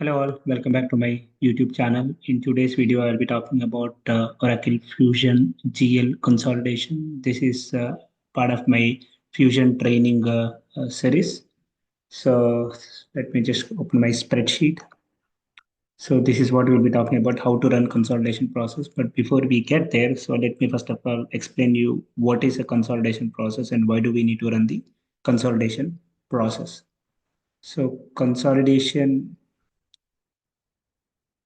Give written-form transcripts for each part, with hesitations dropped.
Hello all, welcome back to my YouTube channel. In today's video, I'll be talking about Oracle Fusion GL consolidation. This is part of my Fusion training series. So let me just open my spreadsheet. So this is what we'll be talking about, how to run consolidation process. But before we get there, so let me first of all explain you what is a consolidation process and why do we need to run the consolidation process. So consolidation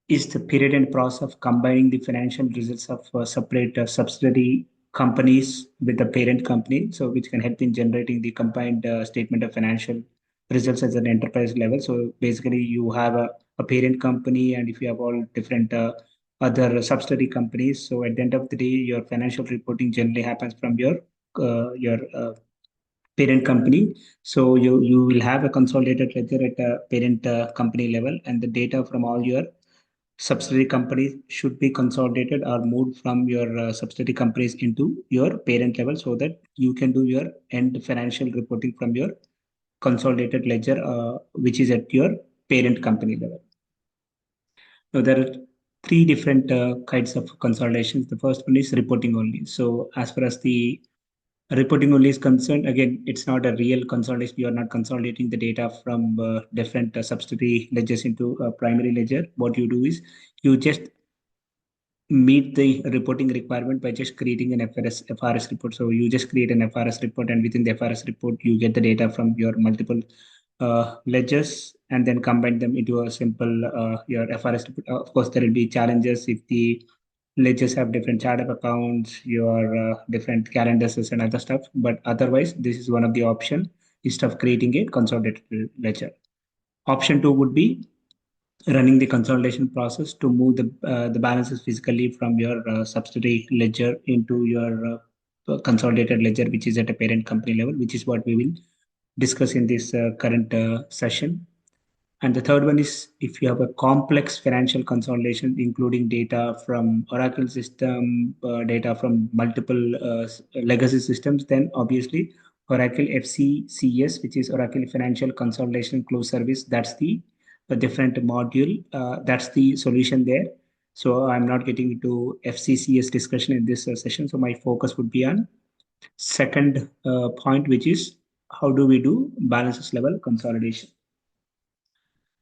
is the period and process of combining the financial results of separate subsidiary companies with the parent company, so which can help in generating the combined statement of financial results at an enterprise level. So basically, you have a parent company, and if you have all different other subsidiary companies, so at the end of the day, your financial reporting generally happens from your parent company. So you will have a consolidated ledger at a parent company level, and the data from all your subsidiary companies should be consolidated or moved from your subsidiary companies into your parent level so that you can do your end financial reporting from your consolidated ledger, which is at your parent company level. Now, there are three different kinds of consolidations. The first one is reporting only. So, as far as the reporting only is concerned, again, it's not a real consolidation. You are not consolidating the data from different subsidiary ledgers into a primary ledger. What you do is you just meet the reporting requirement by just creating an FRS report. So you just create an FRS report, and within the FRS report, you get the data from your multiple ledgers and then combine them into a simple your FRS report. Of course, there will be challenges if the ledgers have different chart of accounts, your different calendars and other stuff. But otherwise, this is one of the option instead of creating a consolidated ledger. Option two would be running the consolidation process to move the balances physically from your subsidiary ledger into your consolidated ledger, which is at a parent company level, which is what we will discuss in this current session. And the third one is if you have a complex financial consolidation, including data from Oracle system, data from multiple legacy systems, then obviously Oracle FCCS, which is Oracle Financial Consolidation Close Service, that's the a different module. That's the solution there. So I'm not getting into FCCS discussion in this session. So my focus would be on second point, which is how do we do balances level consolidation.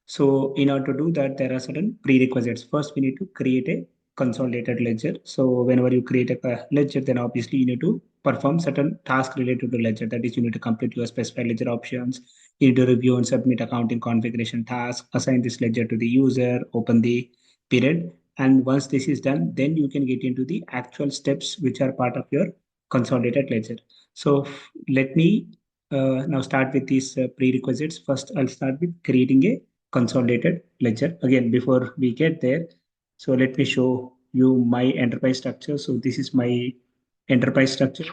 So in order to do that, there are certain prerequisites. First, we need to create a consolidated ledger. So whenever you create a ledger, then obviously you need to perform certain tasks related to ledger. That is, you need to complete your specified ledger options. You need to review and submit accounting configuration tasks, assign this ledger to the user, open the period. And once this is done, then you can get into the actual steps which are part of your consolidated ledger. So let me now start with these prerequisites. First, I'll start with creating a consolidated ledger. Again, before we get there, so let me show you my enterprise structure. So this is my enterprise structure,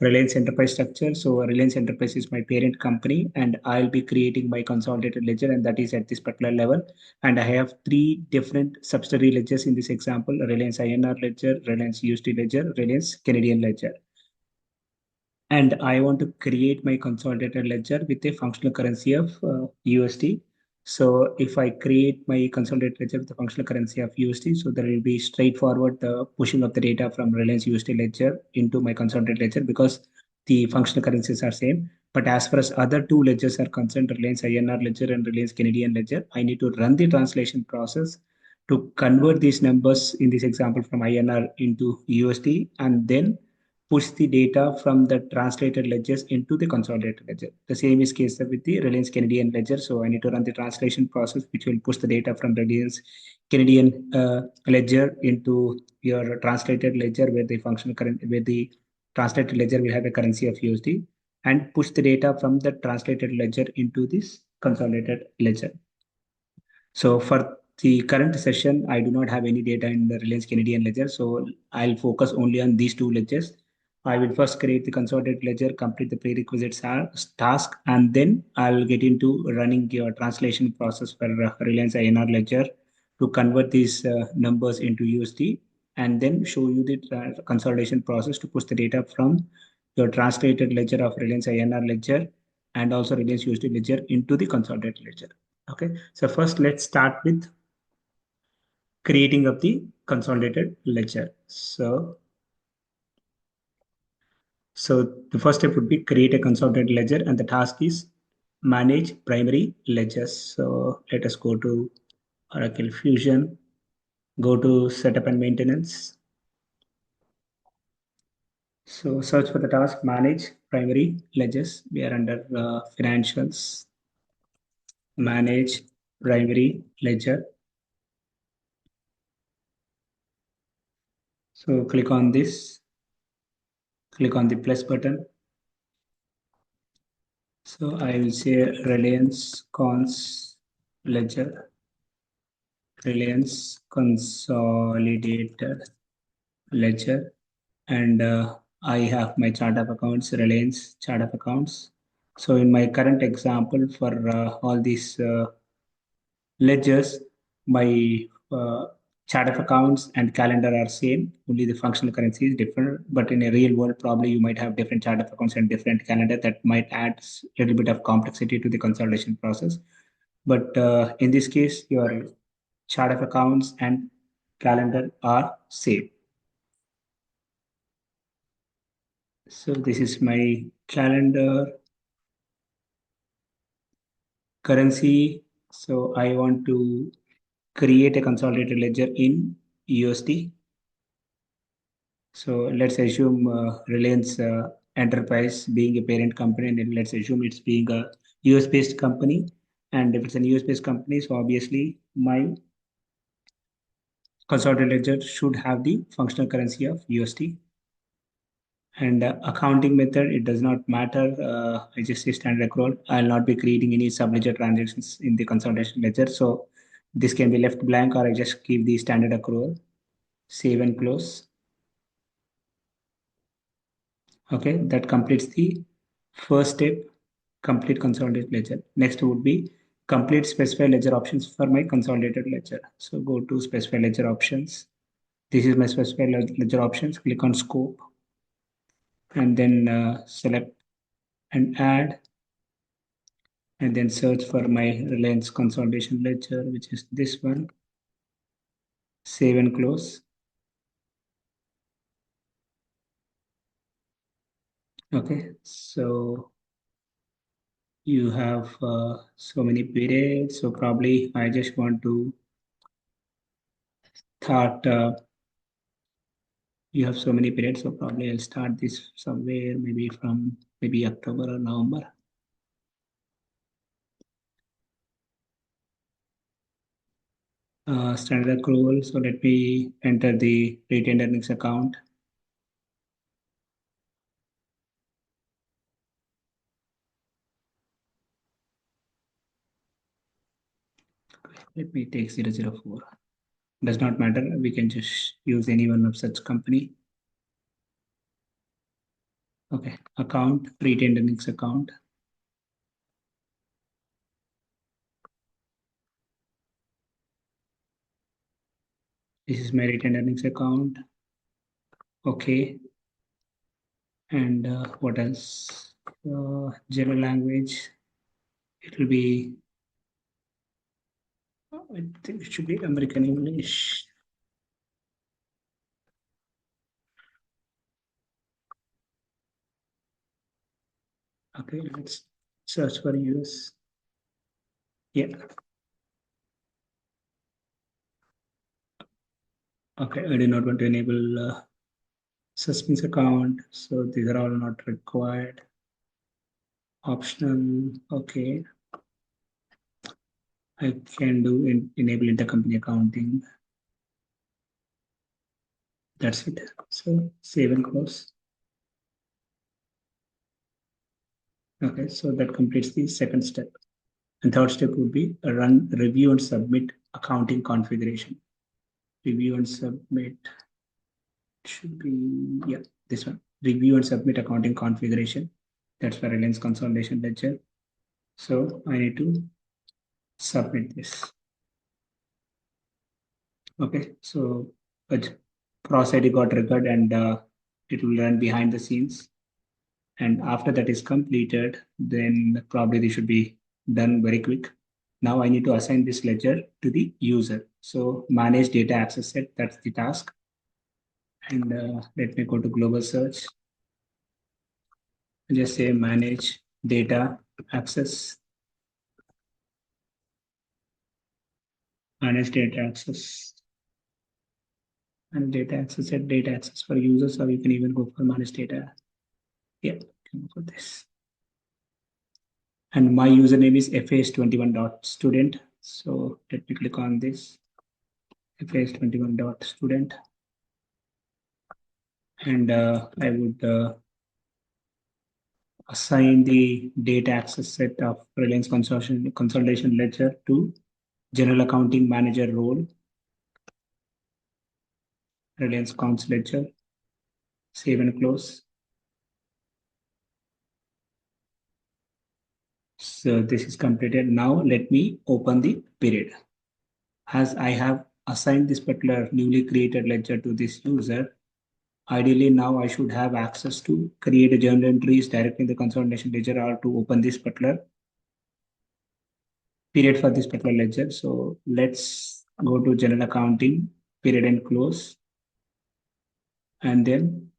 Reliance enterprise structure. So Reliance Enterprise is my parent company, and I'll be creating my consolidated ledger, and that is at this particular level. And I have three different subsidiary ledgers in this example: Reliance INR ledger, Reliance USD ledger, Reliance Canadian ledger. And I want to create my consolidated ledger with a functional currency of USD. So if I create my consolidated ledger with the functional currency of USD, so there will be straightforward pushing of the data from Reliance USD ledger into my consolidated ledger because the functional currencies are same. But as far as other two ledgers are concerned, Reliance INR ledger and Reliance Canadian ledger, I need to run the translation process to convert these numbers in this example from INR into USD, and then push the data from the translated ledgers into the consolidated ledger. The same is case with the Reliance Canadian ledger. So I need to run the translation process, which will push the data from Reliance Canadian ledger into your translated ledger, where the functional currency, where the translated ledger will have a currency of USD, and push the data from the translated ledger into this consolidated ledger. So for the current session, I do not have any data in the Reliance Canadian ledger. So I'll focus only on these two ledgers. I will first create the consolidated ledger, complete the prerequisites task, and then I'll get into running your translation process for Reliance INR ledger to convert these numbers into USD, and then show you the consolidation process to push the data from your translated ledger of Reliance INR ledger and also Reliance USD ledger into the consolidated ledger. Okay, so first let's start with creating of the consolidated ledger. So the first step would be create a consolidated ledger, and the task is manage primary ledgers. So let us go to Oracle Fusion, go to setup and maintenance. So search for the task manage primary ledgers. We are under financials, manage primary ledger. So click on this, click on the plus button. So I will say Reliance Cons Ledger, Reliance Consolidated Ledger, and I have my chart of accounts, Reliance chart of accounts. So in my current example for all these ledgers, my chart of accounts and calendar are same. Only the functional currency is different. But in a real world, probably you might have different chart of accounts and different calendar that might add a little bit of complexity to the consolidation process. But in this case, your chart of accounts and calendar are same. So this is my calendar currency. So I want to create a consolidated ledger in USD. So let's assume Reliance Enterprise being a parent company, and let's assume it's being a US based company. And if it's an US based company, so obviously my consolidated ledger should have the functional currency of USD. And accounting method, it does not matter. I just say standard accrual. I'll not be creating any subledger transactions in the consolidation ledger. So this can be left blank, or I just keep the standard accrual, save and close. Okay, that completes the first step, complete consolidated ledger. Next would be complete specify ledger options for my consolidated ledger. So go to specify ledger options. This is my specify ledger options. Click on scope and then select and add, and then search for my Reliance consolidation ledger, which is this one. Save and close. Okay, so you have so many periods. So probably I just want to start. You have so many periods, so probably I'll start this somewhere maybe from maybe October or November. Standard accrual. So let me enter the retained earnings account. Let me take 004. Does not matter. We can just use any one of such company. Okay, account, retained earnings account. This is my retained earnings account. Okay, and what else? General language. It will be, I think it should be American English. Okay, let's search for US. Yeah. Okay, I do not want to enable suspense account, so these are all not required. Optional. Okay, I can do enable intercompany accounting. That's it. So save and close. Okay, so that completes the second step. And third step would be run review and submit accounting configuration. Review and submit should be, yeah, this one. Review and submit accounting configuration. That's for Reliance consolidation ledger. So I need to submit this. Okay, so process ID got triggered, and it will run behind the scenes. And after that is completed, then probably they should be done very quick. Now I need to assign this ledger to the user. So manage data access set, that's the task. And let me go to global search. Just say manage data access, manage data access, and data access set, data access for users, or you can even go for manage data. Yeah, can go for this. And my username is fas21.student. So let me click on this fas21.student. And I would assign the data access set of Reliance Consolidation Ledger to General Accounting Manager role, Reliance Cons Ledger, save and close. So this is completed. Now let me open the period. As I have assigned this particular newly created ledger to this user, ideally now I should have access to create a journal entries directly in the consolidation ledger or to open this particular period for this particular ledger. So let's go to general accounting, period and close, and then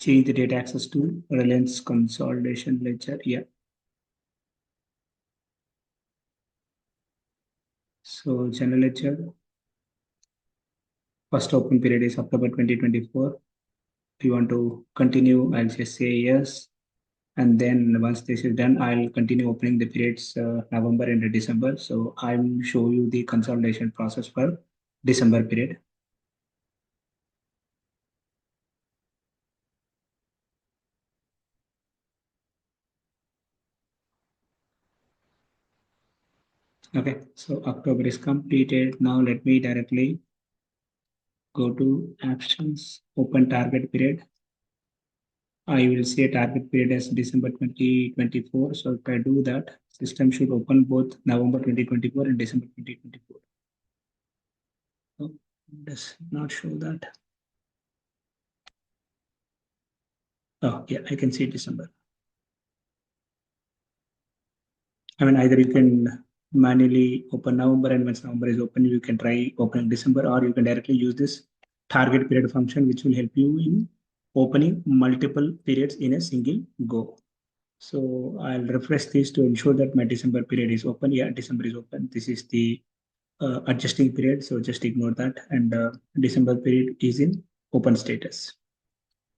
change the data access to Reliance consolidation ledger. Yeah. So general ledger, first open period is October 2024. If you want to continue, I'll just say yes. And then once this is done, I'll continue opening the periods November and December. So I'll show you the consolidation process for December period. Okay, so October is completed. Now let me directly go to actions, open target period. I will say target period as December 2024. So if I do that, system should open both November 2024 and December 2024. Oh, does not show that. Oh, yeah, I can see December. I mean, either you can manually open November, and once November is open, you can try opening December, or you can directly use this target period function, which will help you in opening multiple periods in a single go. So I'll refresh this to ensure that my December period is open. Yeah, December is open. This is the adjusting period, so just ignore that. And December period is in open status.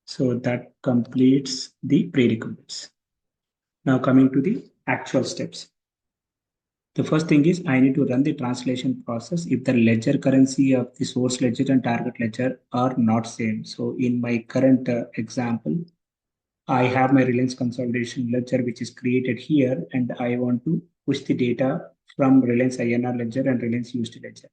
So that completes the prerequisites. Now coming to the actual steps. The first thing is I need to run the translation process if the ledger currency of the source ledger and target ledger are not same. So in my current example, I have my Reliance consolidation ledger which is created here, and I want to push the data from Reliance INR ledger and Reliance USD ledger.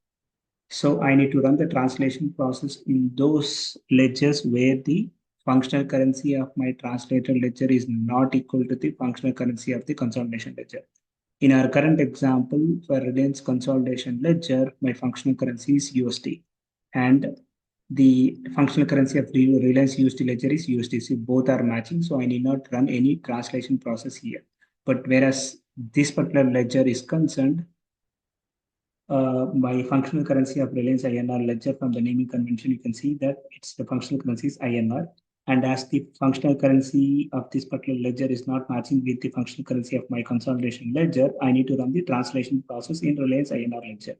So I need to run the translation process in those ledgers where the functional currency of my translated ledger is not equal to the functional currency of the consolidation ledger. In our current example, for Reliance consolidation ledger, my functional currency is USD, and the functional currency of the Reliance USD ledger is USD. So both are matching, so I need not run any translation process here. But whereas this particular ledger is concerned, my functional currency of Reliance INR ledger, from the naming convention, you can see that it's the functional currency is INR. And as the functional currency of this particular ledger is not matching with the functional currency of my consolidation ledger, I need to run the translation process in Reliance INR ledger.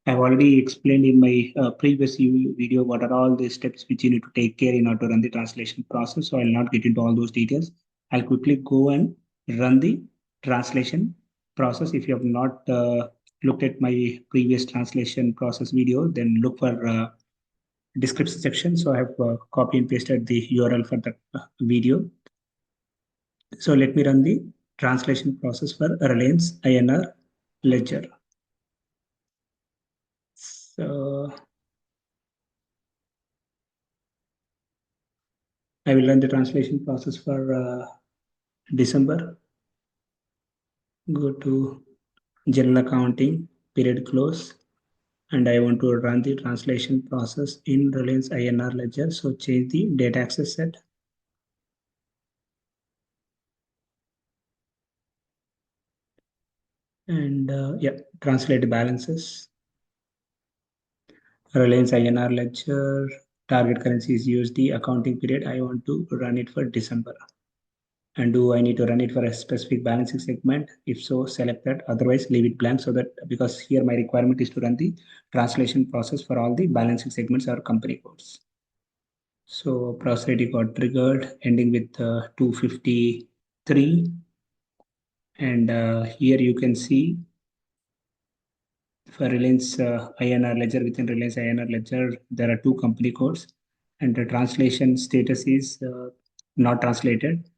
I've already explained in my previous video what are all the steps which you need to take care in order to run the translation process. So I'll not get into all those details. I'll quickly go and run the translation process. If you have not looked at my previous translation process video, then look for description section. So I have copy and pasted the URL for that video. So let me run the translation process for Reliance INR ledger. So I will run the translation process for December. Go to general accounting, period close, and I want to run the translation process in Reliance INR ledger. So change the data access set. And yeah, translate balances. Reliance INR ledger, target currency is USD, accounting period. I want to run it for December. And do I need to run it for a specific balancing segment? If so, select that. Otherwise, leave it blank so that because here my requirement is to run the translation process for all the balancing segments or company codes. So process ID got triggered, ending with 253. And here you can see for Reliance INR ledger, within Reliance INR ledger, there are two company codes, and the translation status is not translated.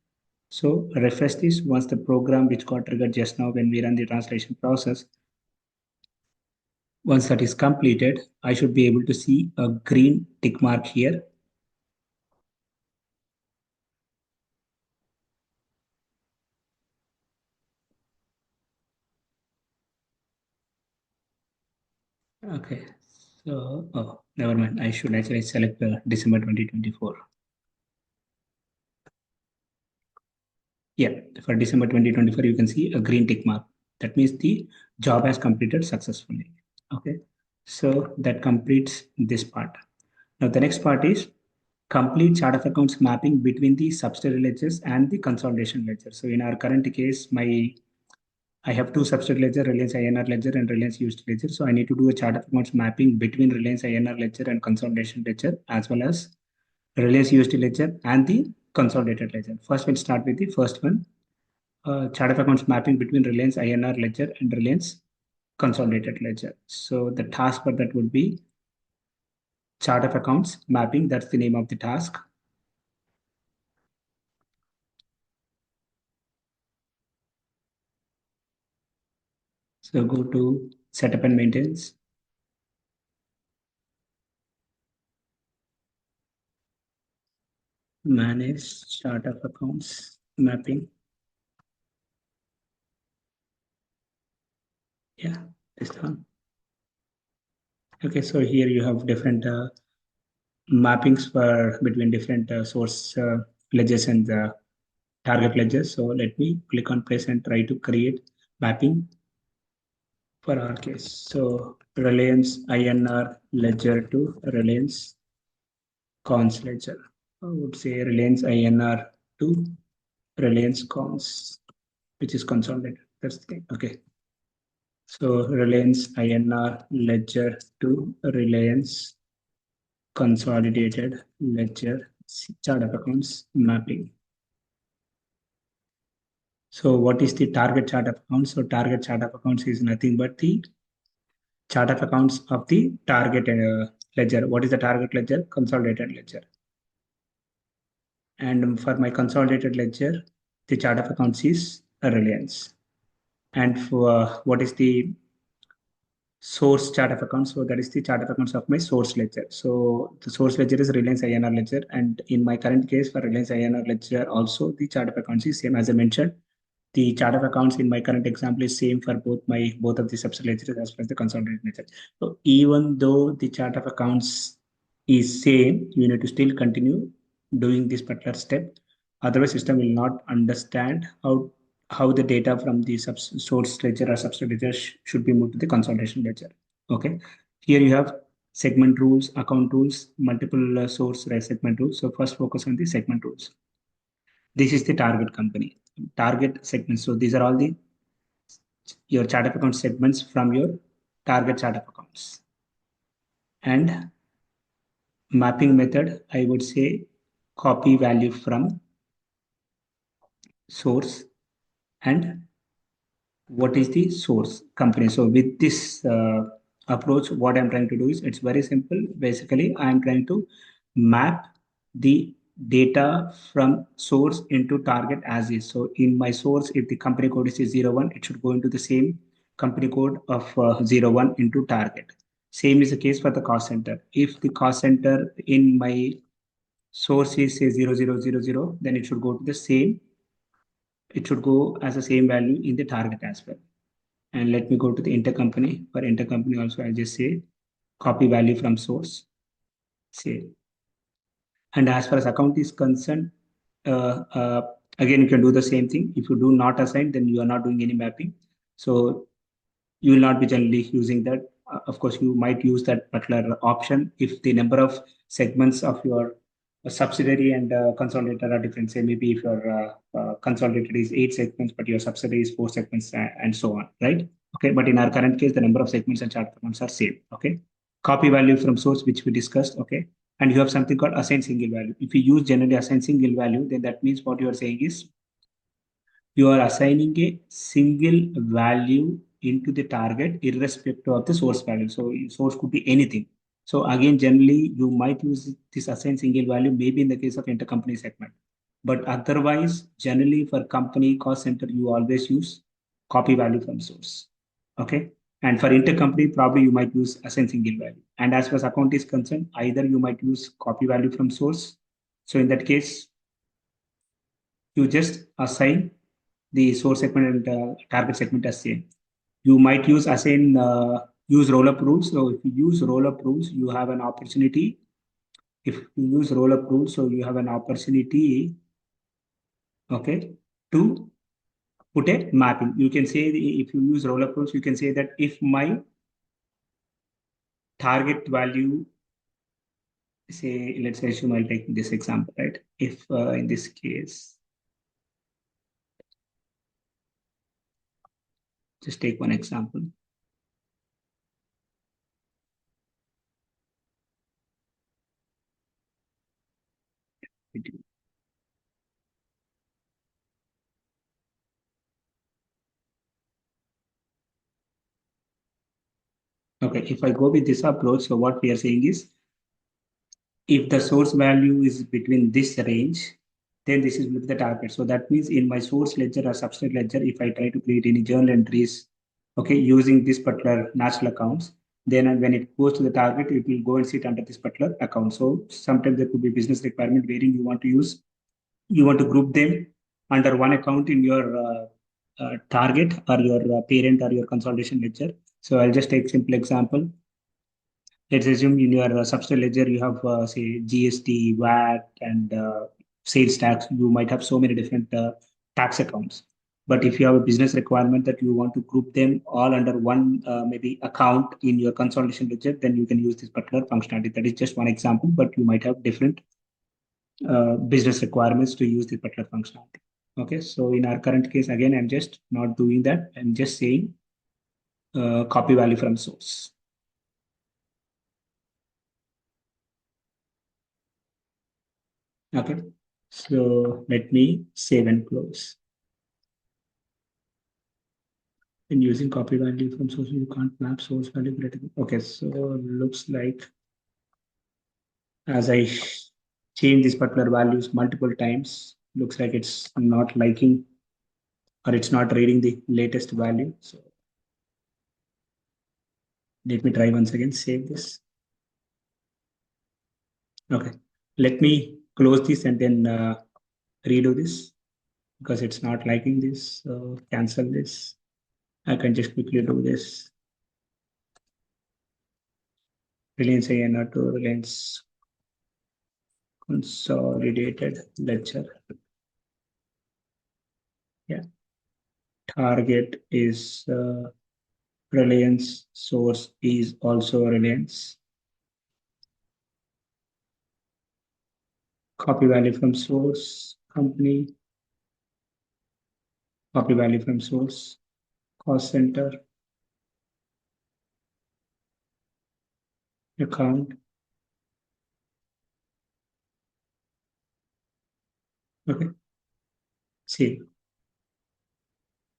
So refresh this once the program which got triggered just now when we run the translation process. Once that is completed, I should be able to see a green tick mark here. Okay, so oh, never mind. I should actually select December 2024. Yeah, for December 2024, you can see a green tick mark. That means the job has completed successfully. Okay, so that completes this part. Now the next part is complete chart of accounts mapping between the subsidiary ledgers and the consolidation ledger. So in our current case, I have two subsidiary ledger, Reliance INR ledger and Reliance USD ledger. So I need to do a chart of accounts mapping between Reliance INR ledger and consolidation ledger, as well as Reliance USD ledger and the consolidated ledger. First, we'll start with the first one, chart of accounts mapping between Reliance INR ledger and Reliance consolidated ledger. So the task for that would be chart of accounts mapping. That's the name of the task. So go to setup and maintenance, manage chart of accounts mapping. Yeah, this one. Okay, so here you have different mappings for between different source ledgers and the target ledgers. So let me click on place and try to create mapping for our case. So Reliance INR ledger to Reliance cons ledger. I would say Reliance INR to Reliance cons, which is consolidated. That's the thing. Okay. So Reliance INR ledger to Reliance consolidated ledger chart of accounts mapping. So what is the target chart of accounts? So target chart of accounts is nothing but the chart of accounts of the target ledger. What is the target ledger? Consolidated ledger. And for my consolidated ledger, the chart of accounts is a Reliance. And for what is the source chart of accounts? So that is the chart of accounts of my source ledger. So the source ledger is Reliance INR ledger. And in my current case for Reliance INR ledger, also the chart of accounts is same as I mentioned. The chart of accounts in my current example is same for both of the subsidiary ledgers as well as the consolidated ledger. So even though the chart of accounts is same, you need to still continue doing this particular step. Otherwise, system will not understand how the data from the source ledger or subsidiary ledger should be moved to the consolidation ledger. Okay. Here you have segment rules, account rules, multiple source segment rules. So first focus on the segment rules. This is the target company, target segments. So these are all the your chart of accounts segments from your target chart of accounts. And mapping method, I would say copy value from source and what is the source company. So with this approach, what I'm trying to do is it's very simple. Basically, I'm trying to map the data from source into target as is. So in my source, if the company code is 01, it should go into the same company code of 01 into target. Same is the case for the cost center. If the cost center in my source is say 0000, then it should go to the same, it should go as the same value in the target as well. And let me go to the intercompany. For intercompany also, I'll just say copy value from source, save. And as far as account is concerned, uh, uh, again, you can do the same thing. If you do not assign, then you are not doing any mapping. So you will not be generally using that. Of course, you might use that particular option if the number of segments of your subsidiary and consolidated are different. Say maybe if your consolidated is 8 segments, but your subsidiary is 4 segments, and so on, right? Okay, but in our current case, the number of segments and chart accounts are same. Okay, copy value from source, which we discussed. Okay, and you have something called assign single value. If you use generally assign single value, then that means what you are saying is you are assigning a single value into the target irrespective of the source value. So source could be anything. So again, generally you might use this assign single value maybe in the case of intercompany segment. But otherwise, generally for company cost center, you always use copy value from source. Okay. And for intercompany, probably you might use assign single value. And as far as account is concerned, either you might use copy value from source. So in that case, you just assign the source segment and target segment as same. You might use assign use roll up rules. So if you use roll up rules, you have an opportunity. If you use roll up rules, so you have an opportunity, okay, to put a mapping. You can say if you use roll up rules, you can say that if my target value, say, let's assume I'll take this example, right? If in this case, just take one example. Okay, if I go with this approach, so what we are saying is if the source value is between this range, then this is with the target. So that means in my source ledger or substrate ledger, if I try to create any journal entries, okay, using this particular natural accounts, then when it goes to the target, it will go and sit under this particular account. So sometimes there could be business requirement wherein you want to group them under one account in your target or your parent or your consolidation ledger. So I'll just take simple example. Let's assume in your substrate ledger you have say GST, VAT, and sales tax. You might have so many different tax accounts. But if you have a business requirement that you want to group them all under one maybe account in your consolidation ledger, then you can use this particular functionality. That is just one example, but you might have different business requirements to use this particular functionality. Okay, so in our current case, again, I'm just not doing that. I'm just saying copy value from source. Okay, so let me save and close. In using copy value from source, you can't map source value greater than. Okay, so looks like as I change these particular values multiple times, looks like it's not liking or it's not reading the latest value. So let me try once again, save this. Okay, let me close this and then redo this because it's not liking this. So cancel this. I can just quickly do this. Reliance INR to Reliance Consolidated Ledger. Yeah, target is Reliance. Source is also Reliance. Copy value from source company. Copy value from source cost center account. Okay, see.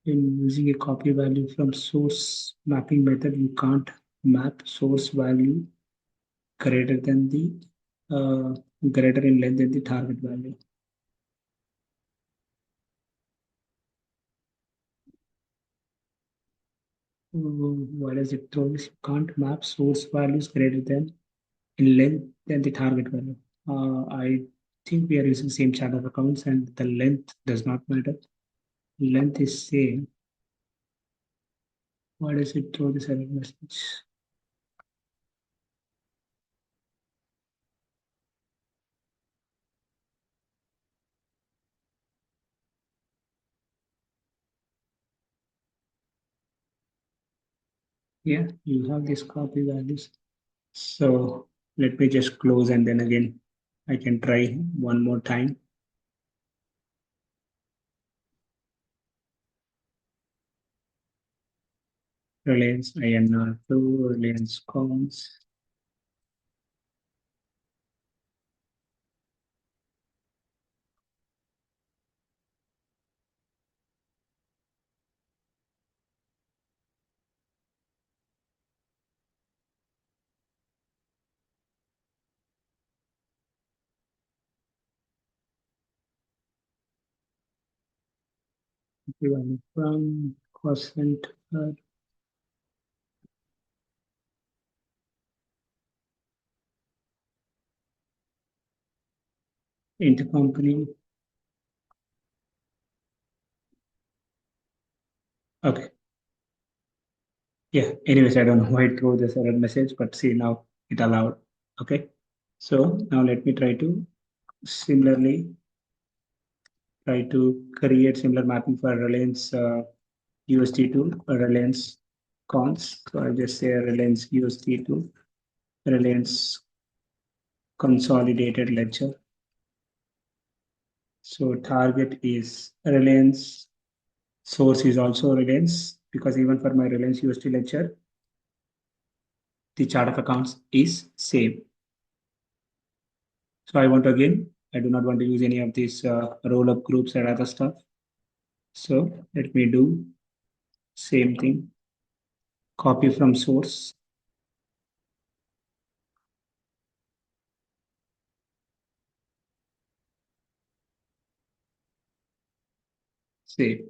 In using a copy value from source mapping method, you can't map source value greater than the uh, greater in length than the target value. Why does it throw this? You can't map source values greater than in length than the target value. I think we are using same chart of accounts and the length does not matter. Length is same. Why does it throw this error message? Yeah, you have this copy values. So let me just close and then again I can try one more time. Reliance INR2, Reliance Cons. Given from cost center, intercompany. Okay. Yeah. Anyways, I don't know why it threw this error message, but see now it allowed. Okay. So now let me try to similarly try to create similar mapping for Reliance USD to Reliance cons. So I'll just say Reliance USD to Reliance consolidated ledger. So target is Reliance. Source is also Reliance because even for my Reliance USD ledger, the chart of accounts is same. So I want to again, I do not want to use any of these roll up groups and other stuff. So let me do same thing. Copy from source, save,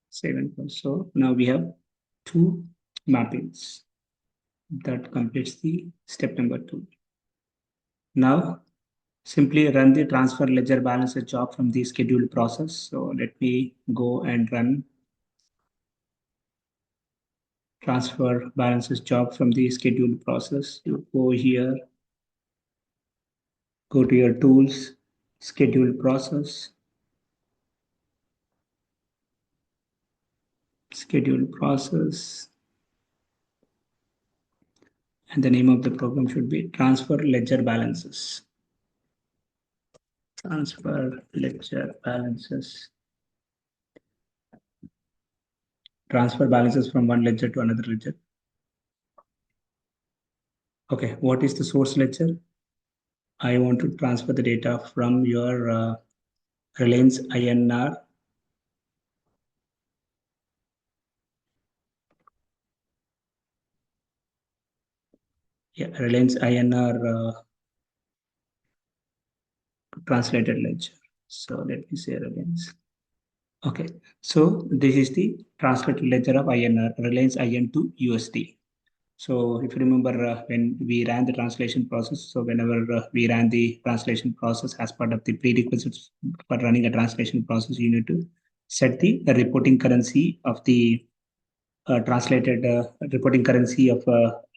save and post. So now we have two mappings that completes the step number two. Now simply run the transfer ledger balances job from the scheduled process. So let me go and run transfer balances job from the scheduled process. You go here, go to your tools, schedule process, schedule process, and the name of the program should be transfer ledger balances. Transfer ledger balances. Transfer balances from one ledger to another ledger. Okay, what is the source ledger? I want to transfer the data from your Reliance INR. Yeah, Reliance INR translated ledger. So let me say Reliance. Okay, so this is the translated ledger of INR, Reliance IN to USD. So if you remember when we ran the translation process, so whenever we ran the translation process as part of the prerequisites for running a translation process, you need to set the reporting currency of the translated reporting currency of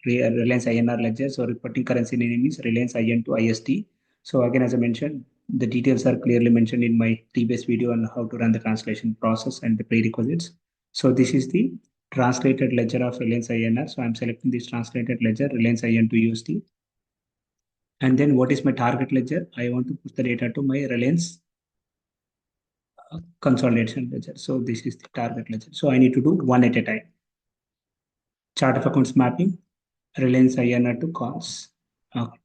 Reliance INR ledger. So reporting currency name is Reliance IN to IST. So again, as I mentioned, the details are clearly mentioned in my previous video on how to run the translation process and the prerequisites. So this is the translated ledger of Reliance INR. So I'm selecting this translated ledger, Reliance IN to USD. And then what is my target ledger? I want to push the data to my Reliance consolidation ledger. So this is the target ledger. So I need to do one at a time. Chart of accounts mapping, Reliance INR to cons. Okay.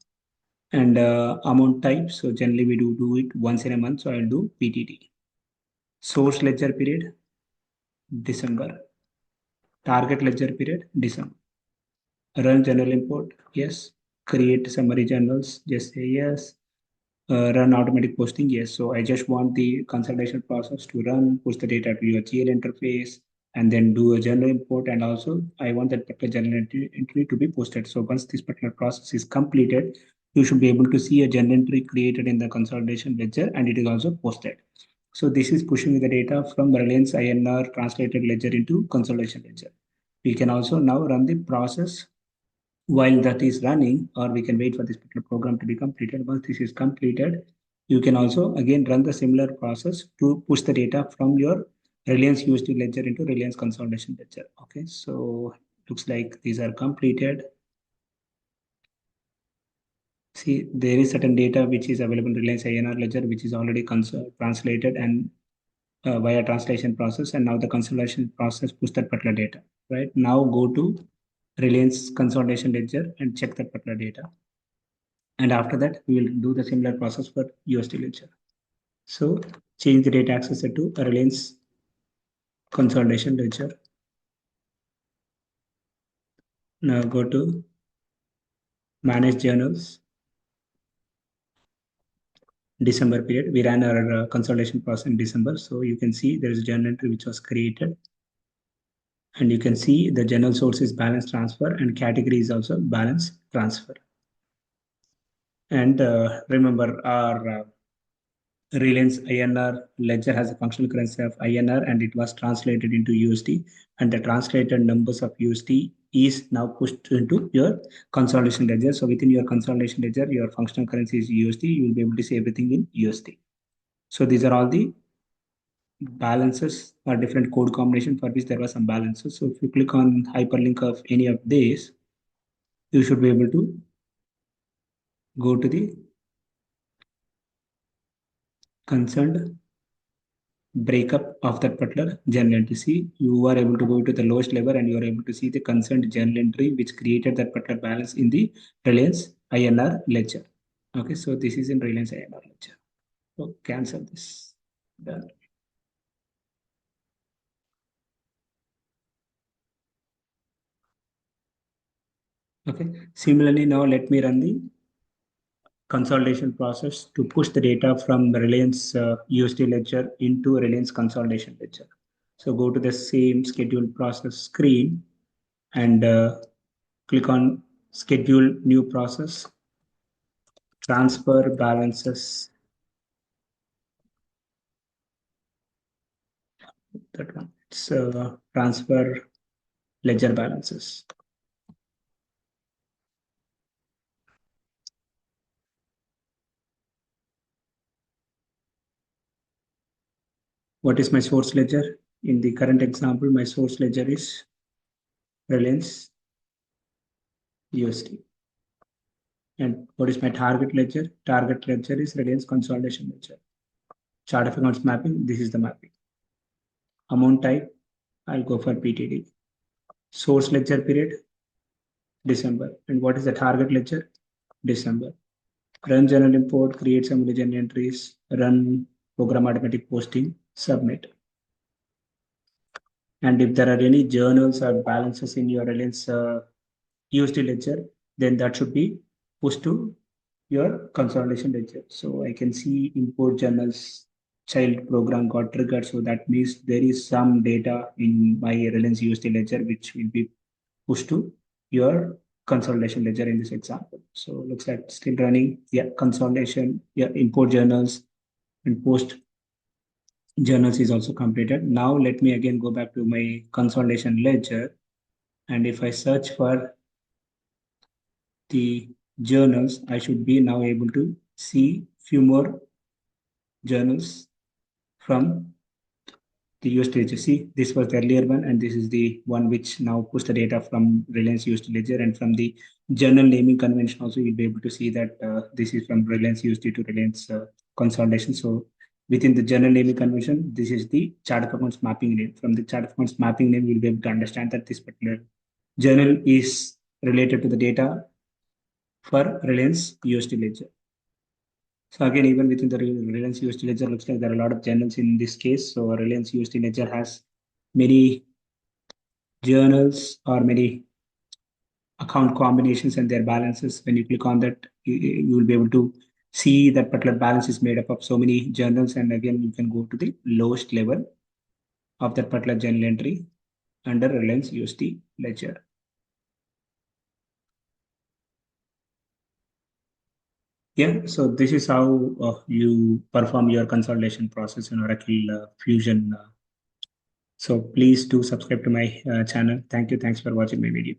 And amount type. So generally we do it once in a month. So I'll do PTT. Source ledger period, December. Target ledger period, December. Run general import, yes. Create summary journals, just say yes. Run automatic posting, yes. So I just want the consolidation process to run, push the data to your GL interface, and then do a journal import. And also I want that particular journal entry to be posted. So once this particular process is completed, you should be able to see a journal entry created in the consolidation ledger, and it is also posted. So this is pushing the data from Reliance INR translated ledger into consolidation ledger. We can also now run the process while that is running, or we can wait for this particular program to be completed. Once this is completed, you can also again run the similar process to push the data from your Reliance USD ledger into Reliance consolidation ledger. Okay, so looks like these are completed. See, there is certain data which is available in Reliance INR ledger, which is already translated and via translation process, and now the consolidation process push that particular data. Right now, go to Reliance consolidation ledger and check that particular data. And after that, we will do the similar process for USD ledger. So change the data accessor to a Reliance consolidation ledger. Now go to manage journals. December period, we ran our consolidation process in December. So you can see there is a journal entry which was created. And you can see the journal source is balance transfer and category is also balance transfer. And remember our Reliance INR ledger has a functional currency of INR and it was translated into USD, and the translated numbers of USD is now pushed into your consolidation ledger. So within your consolidation ledger, your functional currency is USD. You will be able to see everything in USD. So these are all the balances or different code combination for which there were some balances. So if you click on hyperlink of any of these, you should be able to go to the concerned breakup of that particular journal entry. See, you are able to go to the lowest level and you are able to see the concerned journal entry which created that particular balance in the Reliance INR ledger. Okay, so this is in Reliance INR ledger. So cancel this. Done. Okay, similarly, now let me run the consolidation process to push the data from the Reliance USD ledger into Reliance consolidation ledger. So go to the same schedule process screen and click on schedule new process, transfer balances, that one. It's transfer ledger balances. What is my source ledger? In the current example, my source ledger is Reliance USD. And what is my target ledger? Target ledger is Reliance consolidation ledger. Chart of accounts mapping, this is the mapping. Amount type, I'll go for PTD. Source ledger period, December. And what is the target ledger? December. Run journal import, create some journal entries, run program automatic posting, submit. And if there are any journals or balances in your Reliance USD ledger, then that should be pushed to your consolidation ledger. So I can see import journals child program got triggered. So that means there is some data in my Reliance USD ledger which will be pushed to your consolidation ledger in this example. So looks like still running. Yeah, consolidation, yeah, import journals and post journals is also completed. Now let me again go back to my consolidation ledger. And if I search for the journals, I should be now able to see few more journals from the USD ledger. See, this was the earlier one, and this is the one which now puts the data from Reliance USD ledger, and from the journal naming convention also you'll be able to see that this is from Reliance USD to Reliance consolidation. So within the journal naming convention, this is the chart of accounts mapping name. From the chart of accounts mapping name, you'll be able to understand that this particular journal is related to the data for Reliance USD ledger. So again, even within the Reliance USD ledger, looks like there are a lot of journals in this case. So Reliance USD ledger has many journals or many account combinations and their balances. When you click on that, you will be able to see that particular balance is made up of so many journals. And again, you can go to the lowest level of that particular journal entry under Reliance USD ledger. Yeah, so this is how you perform your consolidation process in Oracle Fusion. So please do subscribe to my channel. Thank you. Thanks for watching my video.